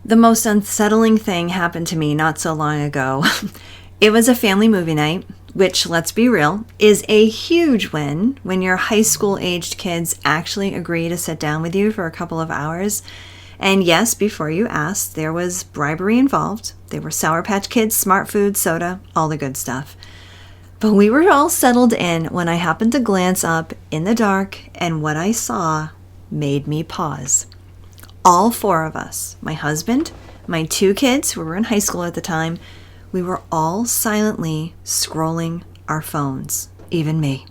The most unsettling thing happened to me not so long ago. It was a family movie night, which, let's be real, is a huge win when your high school-aged kids actually agree to sit down with you for a couple of hours. And yes, before you asked, there was bribery involved. They were Sour Patch Kids, smart food, soda, all the good stuff. But we were all settled in when I happened to glance up in the dark, and what I saw made me pause. All four of us, my husband, my two kids who were in high school at the time, we were all silently scrolling our phones, even me.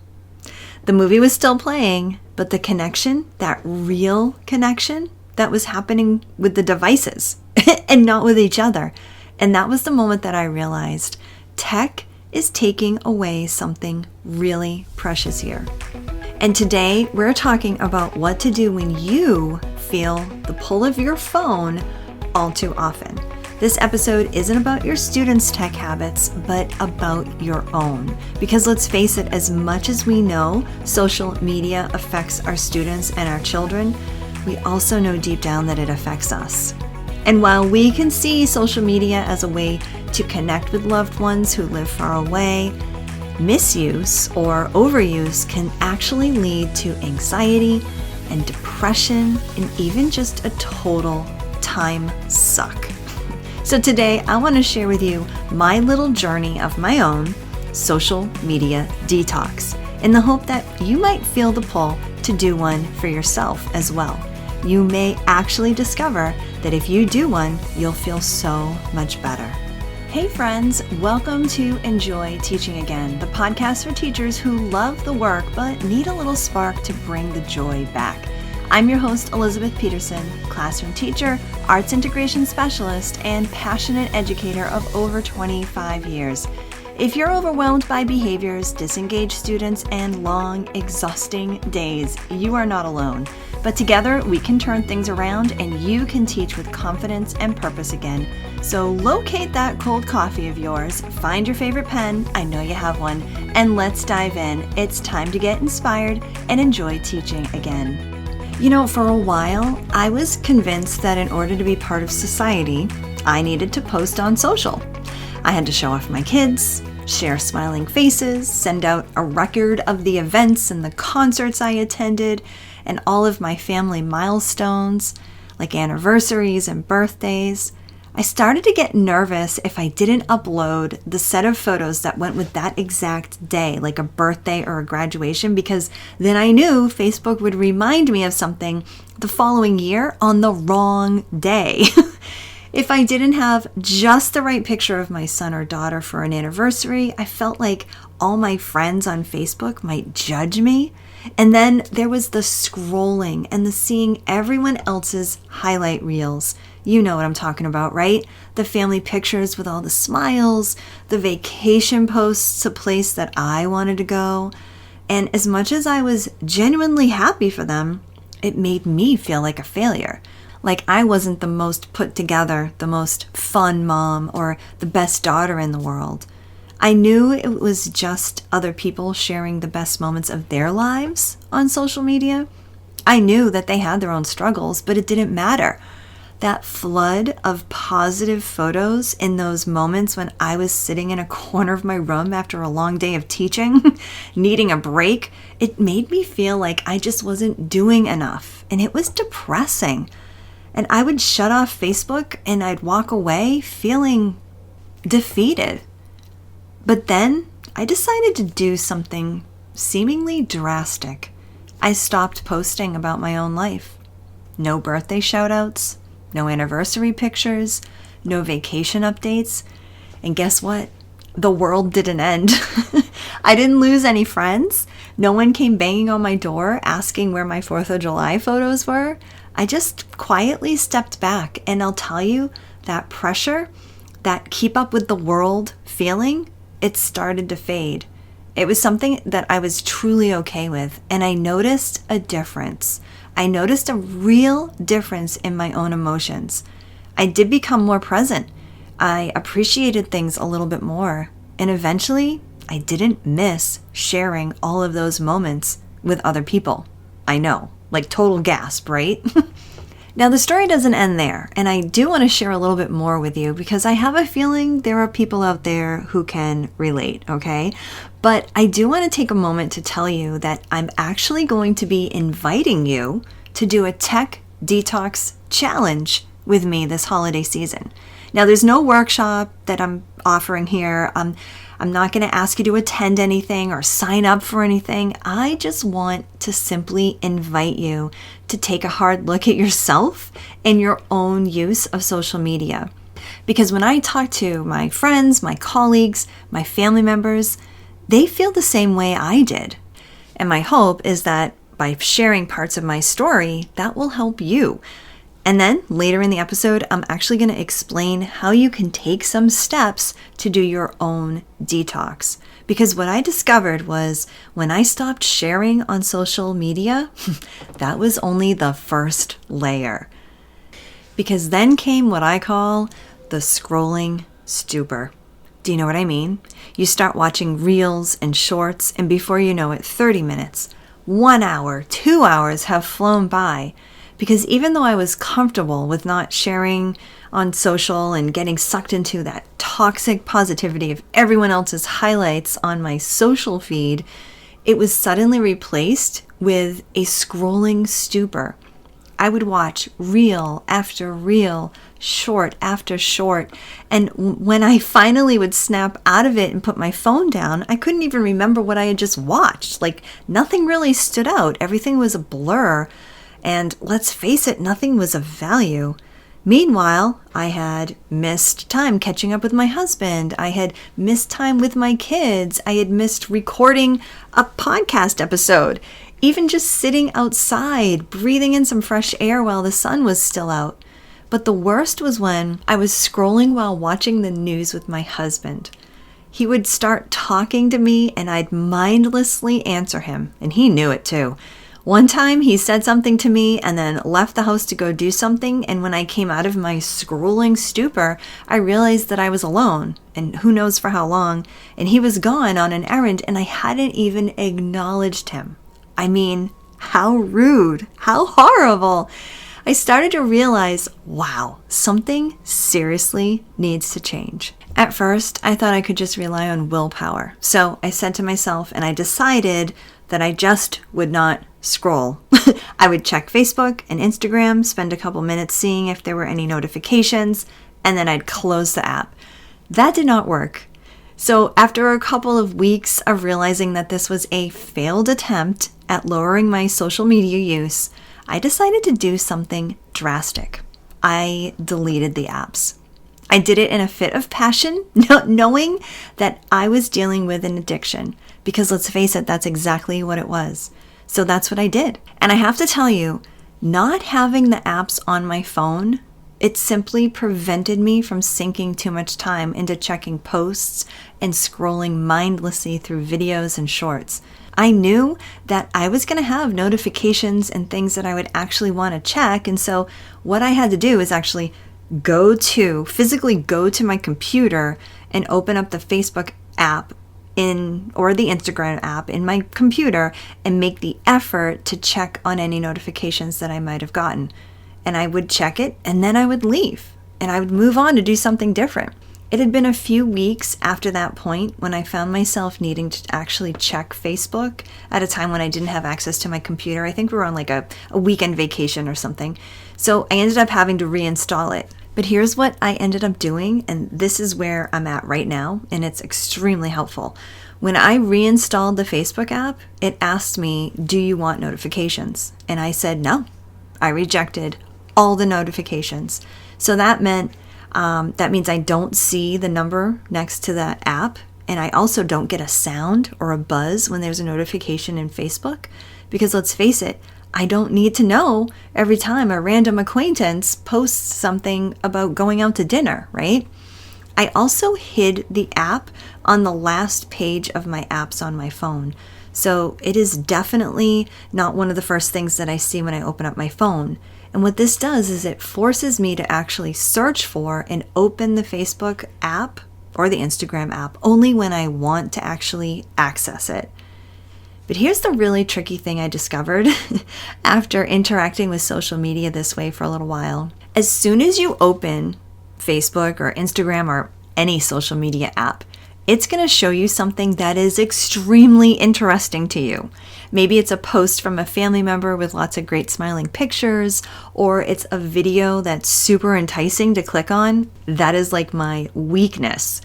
The movie was still playing, but the connection, that real connection, that was happening with the devices and not with each other. And that was the moment that I realized tech is taking away something really precious here. And today we're talking about what to do when you feel the pull of your phone all too often. This episode isn't about your students' tech habits, but about your own. Because let's face it, as much as we know social media affects our students and our children, we also know deep down that it affects us. And while we can see social media as a way to connect with loved ones who live far away, misuse or overuse can actually lead to anxiety and depression and even just a total time suck. So today I want to share with you my little journey of my own social media detox in the hope that you might feel the pull to do one for yourself as well. You may actually discover that if you do one, you'll feel so much better. Hey friends, welcome to Enjoy Teaching Again, the podcast for teachers who love the work but need a little spark to bring the joy back. I'm your host, Elizabeth Peterson, classroom teacher, arts integration specialist, and passionate educator of over 25 years. If you're overwhelmed by behaviors, disengaged students, and long, exhausting days, you are not alone. But together, we can turn things around and you can teach with confidence and purpose again. So locate that cold coffee of yours, find your favorite pen, I know you have one, and let's dive in. It's time to get inspired and enjoy teaching again. You know, for a while, I was convinced that in order to be part of society, I needed to post on social. I had to show off my kids, share smiling faces, send out a record of the events and the concerts I attended, and all of my family milestones, like anniversaries and birthdays. I started to get nervous if I didn't upload the set of photos that went with that exact day, like a birthday or a graduation, because then I knew Facebook would remind me of something the following year on the wrong day. If I didn't have just the right picture of my son or daughter for an anniversary, I felt like all my friends on Facebook might judge me. And then there was the scrolling and the seeing everyone else's highlight reels. You know what I'm talking about, right? The family pictures with all the smiles, the vacation posts, a place that I wanted to go. And as much as I was genuinely happy for them, it made me feel like a failure. Like I wasn't the most put together, the most fun mom, or the best daughter in the world. I knew it was just other people sharing the best moments of their lives on social media. I knew that they had their own struggles, but it didn't matter. That flood of positive photos in those moments when I was sitting in a corner of my room after a long day of teaching, needing a break, it made me feel like I just wasn't doing enough, and it was depressing. And I would shut off Facebook and I'd walk away feeling defeated. But then I decided to do something seemingly drastic. I stopped posting about my own life. No birthday shoutouts, no anniversary pictures, no vacation updates. And guess what? The world didn't end. I didn't lose any friends. No one came banging on my door asking where my 4th of July photos were. I just quietly stepped back, and I'll tell you, that pressure, that keep up with the world feeling, it started to fade. It was something that I was truly okay with, and I noticed a difference. I noticed a real difference in my own emotions. I did become more present. I appreciated things a little bit more, and eventually, I didn't miss sharing all of those moments with other people. I know, like total gasp, right? Now, the story doesn't end there, and I do want to share a little bit more with you because I have a feeling there are people out there who can relate, okay? But I do want to take a moment to tell you that I'm actually going to be inviting you to do a tech detox challenge with me this holiday season. Now, there's no workshop that I'm offering here. I'm not going to ask you to attend anything or sign up for anything. I just want to simply invite you to take a hard look at yourself and your own use of social media. Because when I talk to my friends, my colleagues, my family members, they feel the same way I did. And my hope is that by sharing parts of my story, that will help you. And then later in the episode, I'm actually going to explain how you can take some steps to do your own detox. Because what I discovered was when I stopped sharing on social media, that was only the first layer. Because then came what I call the scrolling stupor. Do you know what I mean? You start watching reels and shorts, and before you know it, 30 minutes, 1 hour, 2 hours have flown by. Because even though I was comfortable with not sharing on social and getting sucked into that toxic positivity of everyone else's highlights on my social feed, it was suddenly replaced with a scrolling stupor. I would watch reel after reel, short after short, and when I finally would snap out of it and put my phone down, I couldn't even remember what I had just watched. Like, nothing really stood out. Everything was a blur. And let's face it, nothing was of value. Meanwhile, I had missed time catching up with my husband. I had missed time with my kids. I had missed recording a podcast episode. Even just sitting outside, breathing in some fresh air while the sun was still out. But the worst was when I was scrolling while watching the news with my husband. He would start talking to me and I'd mindlessly answer him, and he knew it too. One time he said something to me and then left the house to go do something, and when I came out of my scrolling stupor, I realized that I was alone, and who knows for how long, and he was gone on an errand and I hadn't even acknowledged him. I mean, how rude, how horrible. I started to realize, wow, something seriously needs to change. At first, I thought I could just rely on willpower. So I said to myself, and I decided that I just would not scroll. I would check Facebook and Instagram, spend a couple minutes seeing if there were any notifications, and then I'd close the app. That did not work. So after a couple of weeks of realizing that this was a failed attempt at lowering my social media use, I decided to do something drastic. I deleted the apps. I did it in a fit of passion, knowing that I was dealing with an addiction, because let's face it, that's exactly what it was. So that's what I did. And I have to tell you, not having the apps on my phone, it simply prevented me from sinking too much time into checking posts and scrolling mindlessly through videos and shorts. I knew that I was going to have notifications and things that I would actually want to check. And so what I had to do is actually physically go to my computer and open up the Facebook app or the Instagram app in my computer and make the effort to check on any notifications that I might have gotten. And I would check it and then I would leave and I would move on to do something different. It had been a few weeks after that point when I found myself needing to actually check Facebook at a time when I didn't have access to my computer. I think we were on like a weekend vacation or something. So I ended up having to reinstall it. But here's what I ended up doing, and this is where I'm at right now, and it's extremely helpful. When I reinstalled the Facebook app, it asked me, do you want notifications? And I said no. I rejected all the notifications. So that means I don't see the number next to that app, and I also don't get a sound or a buzz when there's a notification in Facebook, because let's face it, I don't need to know every time a random acquaintance posts something about going out to dinner, right? I also hid the app on the last page of my apps on my phone. So it is definitely not one of the first things that I see when I open up my phone. And what this does is it forces me to actually search for and open the Facebook app or the Instagram app only when I want to actually access it. But here's the really tricky thing I discovered after interacting with social media this way for a little while. As soon as you open Facebook or Instagram or any social media app, it's going to show you something that is extremely interesting to you. Maybe it's a post from a family member with lots of great smiling pictures, or it's a video that's super enticing to click on. That is like my weakness.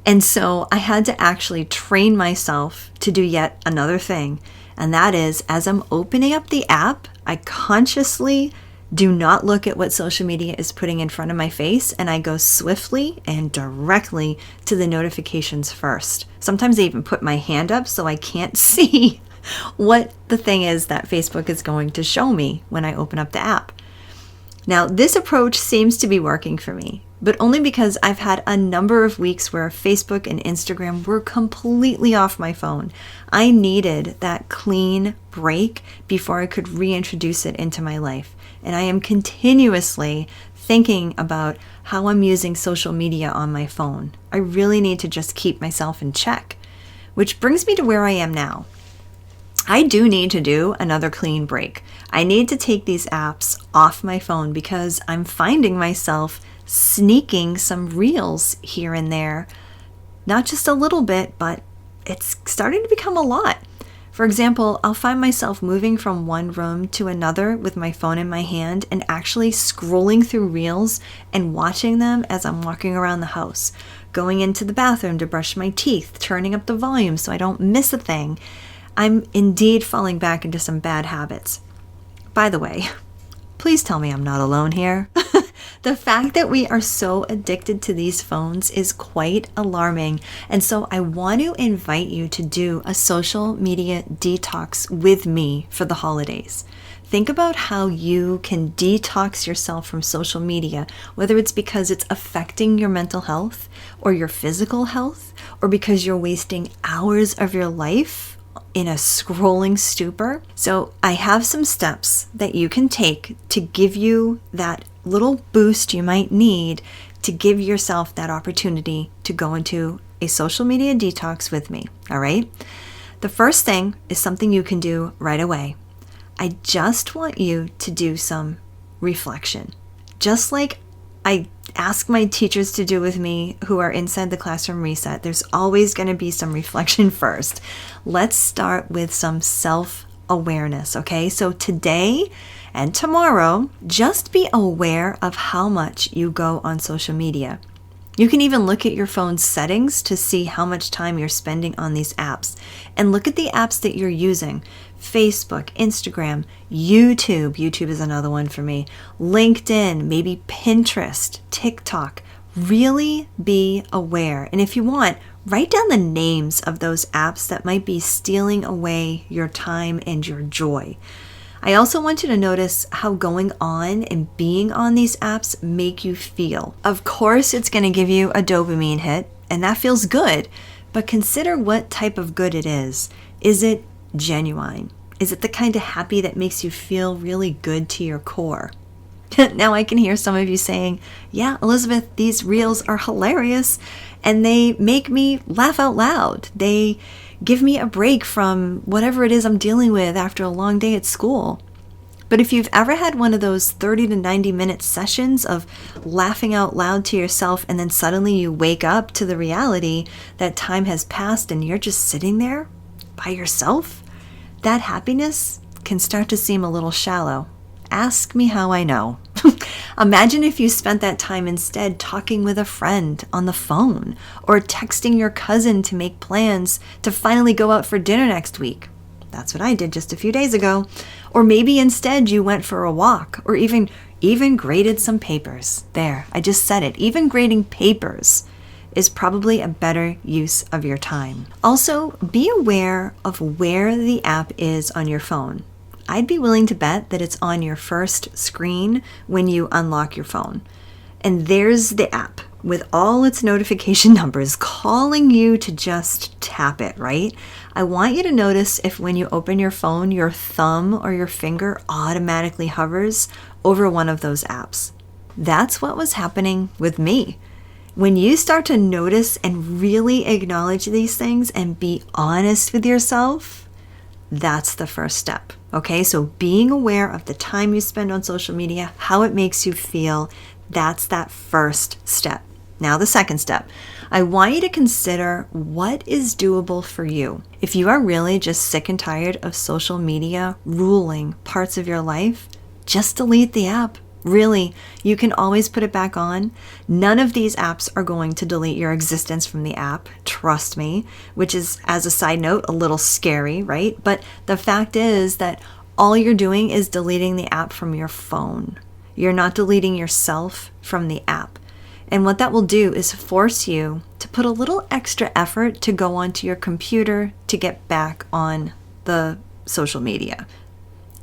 And so I had to actually train myself to do yet another thing. And that is, as I'm opening up the app, I consciously do not look at what social media is putting in front of my face, and I go swiftly and directly to the notifications first. Sometimes I even put my hand up so I can't see what the thing is that Facebook is going to show me when I open up the app. Now, this approach seems to be working for me, but only because I've had a number of weeks where Facebook and Instagram were completely off my phone. I needed that clean break before I could reintroduce it into my life. And I am continuously thinking about how I'm using social media on my phone. I really need to just keep myself in check, which brings me to where I am now. I do need to do another clean break. I need to take these apps off my phone because I'm finding myself sneaking some reels here and there. Not just a little bit, but it's starting to become a lot. For example, I'll find myself moving from one room to another with my phone in my hand and actually scrolling through reels and watching them as I'm walking around the house, going into the bathroom to brush my teeth, turning up the volume so I don't miss a thing. I'm indeed falling back into some bad habits. By the way, please tell me I'm not alone here. The fact that we are so addicted to these phones is quite alarming. And so I want to invite you to do a social media detox with me for the holidays. Think about how you can detox yourself from social media, whether it's because it's affecting your mental health or your physical health, or because you're wasting hours of your life in a scrolling stupor. So I have some steps that you can take to give you that little boost you might need to give yourself that opportunity to go into a social media detox with me. All right. The first thing is something you can do right away. I just want you to do some reflection, just like I ask my teachers to do with me who are inside the classroom reset. There's always going to be some reflection first. Let's start with some self-awareness, okay? So today and tomorrow, just be aware of how much you go on social media. You can even look at your phone's settings to see how much time you're spending on these apps. And look at the apps that you're using. Facebook, Instagram, YouTube. YouTube is another one for me. LinkedIn, maybe Pinterest, TikTok. Really be aware. And if you want, write down the names of those apps that might be stealing away your time and your joy. I also want you to notice how going on and being on these apps make you feel. Of course, it's going to give you a dopamine hit, and that feels good, but consider what type of good it is. Is it genuine? Is it the kind of happy that makes you feel really good to your core? Now I can hear some of you saying, yeah, Elizabeth, these reels are hilarious, and they make me laugh out loud. They give me a break from whatever it is I'm dealing with after a long day at school. But if you've ever had one of those 30 to 90 minute sessions of laughing out loud to yourself, and then suddenly you wake up to the reality that time has passed and you're just sitting there by yourself, that happiness can start to seem a little shallow. Ask me how I know. Imagine if you spent that time instead talking with a friend on the phone, or texting your cousin to make plans to finally go out for dinner next week. That's what I did just a few days ago. Or maybe instead you went for a walk, or even graded some papers. There, I just said it. Even grading papers is probably a better use of your time. Also, be aware of where the app is on your phone. I'd be willing to bet that it's on your first screen when you unlock your phone. And there's the app with all its notification numbers calling you to just tap it, right? I want you to notice if when you open your phone, your thumb or your finger automatically hovers over one of those apps. That's what was happening with me. When you start to notice and really acknowledge these things and be honest with yourself, That's the first step. Okay, so being aware of the time you spend on social media, how it makes you feel, that's that first step. Now, the second step, I want you to consider what is doable for you. If you are really just sick and tired of social media ruling parts of your life, just delete the app. Really, you can always put it back on. None of these apps are going to delete your existence from the app, trust me, which is, as a side note, a little scary, right? But the fact is that all you're doing is deleting the app from your phone. You're not deleting yourself from the app. And what that will do is force you to put a little extra effort to go onto your computer to get back on the social media.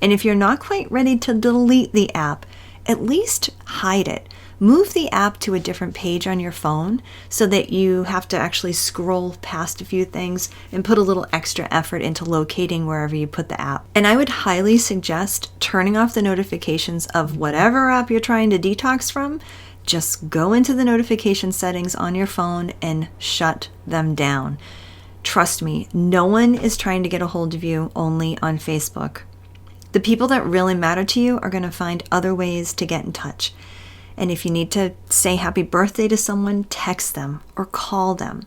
And if you're not quite ready to delete the app, at least hide it. Move the app to a different page on your phone so that you have to actually scroll past a few things and put a little extra effort into locating wherever you put the app. And I would highly suggest turning off the notifications of whatever app you're trying to detox from. Just go into the notification settings on your phone and shut them down. Trust me, no one is trying to get a hold of you only on Facebook. The people that really matter to you are going to find other ways to get in touch. And if you need to say happy birthday to someone, text them or call them.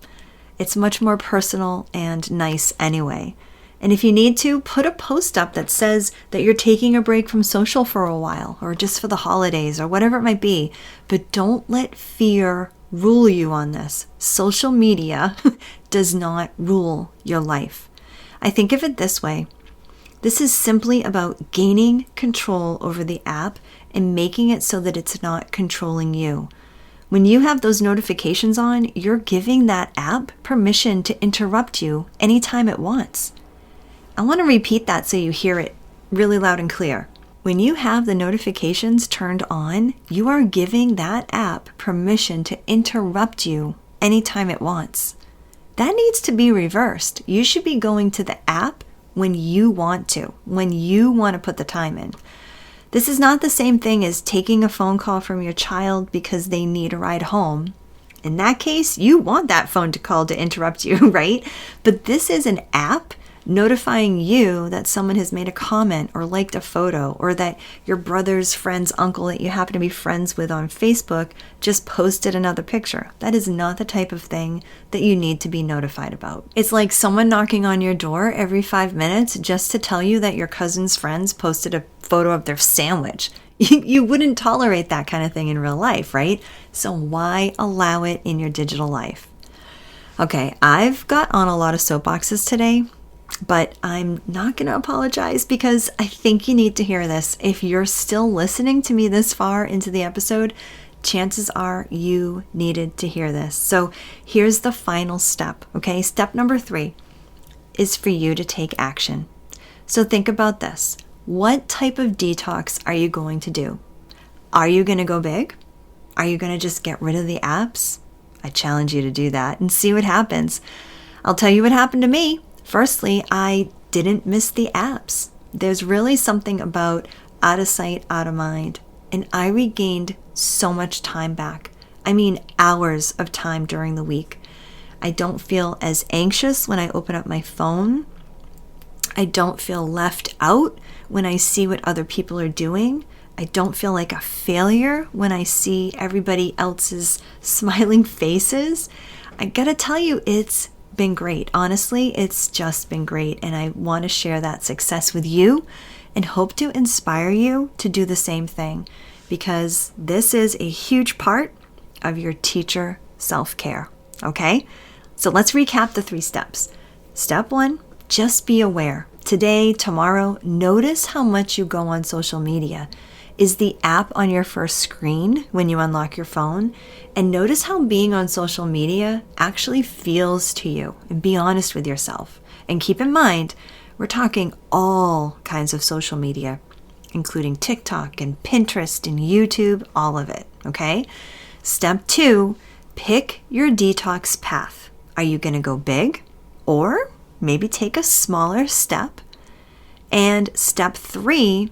It's much more personal and nice anyway. And if you need to, put a post up that says that you're taking a break from social for a while or just for the holidays or whatever it might be. But don't let fear rule you on this. Social media does not rule your life. I think of it this way. This is simply about gaining control over the app and making it so that it's not controlling you. When you have those notifications on, you're giving that app permission to interrupt you anytime it wants. I want to repeat that so you hear it really loud and clear. When you have the notifications turned on, you are giving that app permission to interrupt you anytime it wants. That needs to be reversed. You should be going to the app when you want to put the time in. This is not the same thing as taking a phone call from your child because they need a ride home. In that case, you want that phone to call to interrupt you, right? But this is an app notifying you that someone has made a comment or liked a photo, or that your brother's friend's uncle that you happen to be friends with on Facebook just posted another picture. That is not the type of thing that you need to be notified about. It's like someone knocking on your door every 5 minutes just to tell you that your cousin's friends posted a photo of their sandwich. You wouldn't tolerate that kind of thing in real life, right? So why allow it in your digital life? Okay, I've got on a lot of soapboxes today, but I'm not going to apologize because I think you need to hear this. If you're still listening to me this far into the episode, chances are you needed to hear this. So here's the final step, okay? Step number 3 is for you to take action. So think about this. What type of detox are you going to do? Are you going to go big? Are you going to just get rid of the apps? I challenge you to do that and see what happens. I'll tell you what happened to me. Firstly, I didn't miss the apps. There's really something about out of sight, out of mind. And I regained so much time back. I mean, hours of time during the week. I don't feel as anxious when I open up my phone. I don't feel left out when I see what other people are doing. I don't feel like a failure when I see everybody else's smiling faces. I gotta tell you, it's been great. Honestly, it's just been great. And I want to share that success with you and hope to inspire you to do the same thing, because this is a huge part of your teacher self-care. Okay? So let's recap the 3 steps. Step 1, just be aware. Today, tomorrow, notice how much you go on social media. Is the app on your first screen when you unlock your phone? And notice how being on social media actually feels to you. And be honest with yourself. And keep in mind, we're talking all kinds of social media, including TikTok and Pinterest and YouTube, all of it, okay? Step 2, pick your detox path. Are you going to go big? Or maybe take a smaller step? And step 3,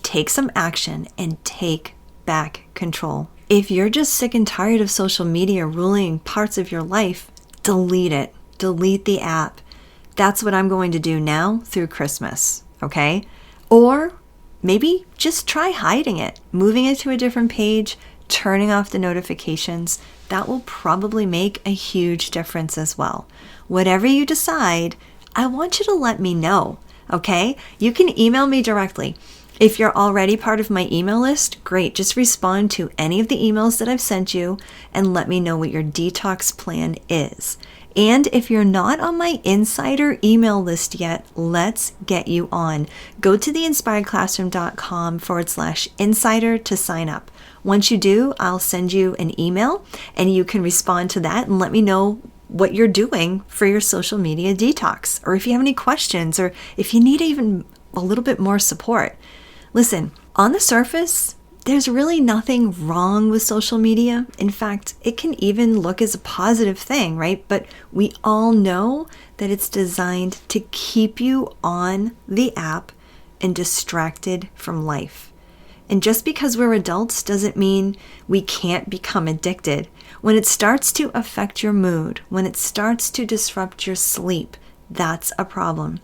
take some action and take back control. If you're just sick and tired of social media ruling parts of your life, delete it. Delete the app. That's what I'm going to do now through Christmas, okay? Or maybe just try hiding it, moving it to a different page, turning off the notifications. That will probably make a huge difference as well. Whatever you decide, I want you to let me know, okay? You can email me directly. If you're already part of my email list, great. Just respond to any of the emails that I've sent you and let me know what your detox plan is. And if you're not on my insider email list yet, let's get you on. Go to theinspiredclassroom.com/insider to sign up. Once you do, I'll send you an email and you can respond to that and let me know what you're doing for your social media detox, or if you have any questions, or if you need even a little bit more support. Listen, on the surface, there's really nothing wrong with social media. In fact, it can even look as a positive thing, right? But we all know that it's designed to keep you on the app and distracted from life. And just because we're adults doesn't mean we can't become addicted. When it starts to affect your mood, when it starts to disrupt your sleep, that's a problem.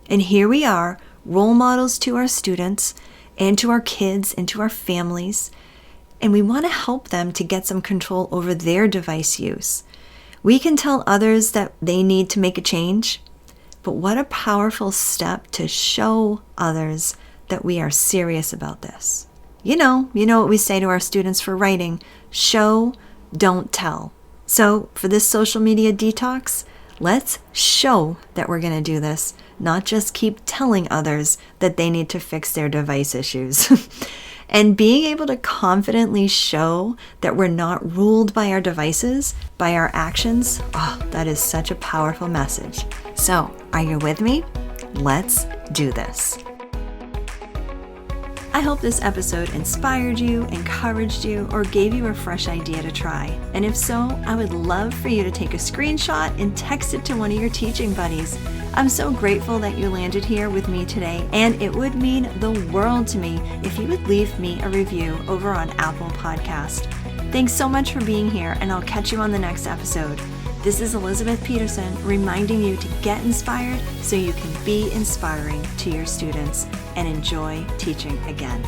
And here we are, role models to our students and to our kids and to our families, and we want to help them to get some control over their device use. We can tell others that they need to make a change, but what a powerful step to show others that we are serious about this. You know what we say to our students for writing: show, don't tell. So for this social media detox, let's show that we're going to do this, not just keep telling others that they need to fix their device issues. And being able to confidently show that we're not ruled by our devices, by our actions, that is such a powerful message. So, are you with me? Let's do this. I hope this episode inspired you, encouraged you, or gave you a fresh idea to try. And if so, I would love for you to take a screenshot and text it to one of your teaching buddies. I'm so grateful that you landed here with me today, and it would mean the world to me if you would leave me a review over on Apple Podcast. Thanks so much for being here, and I'll catch you on the next episode. This is Elizabeth Peterson reminding you to get inspired so you can be inspiring to your students and enjoy teaching again.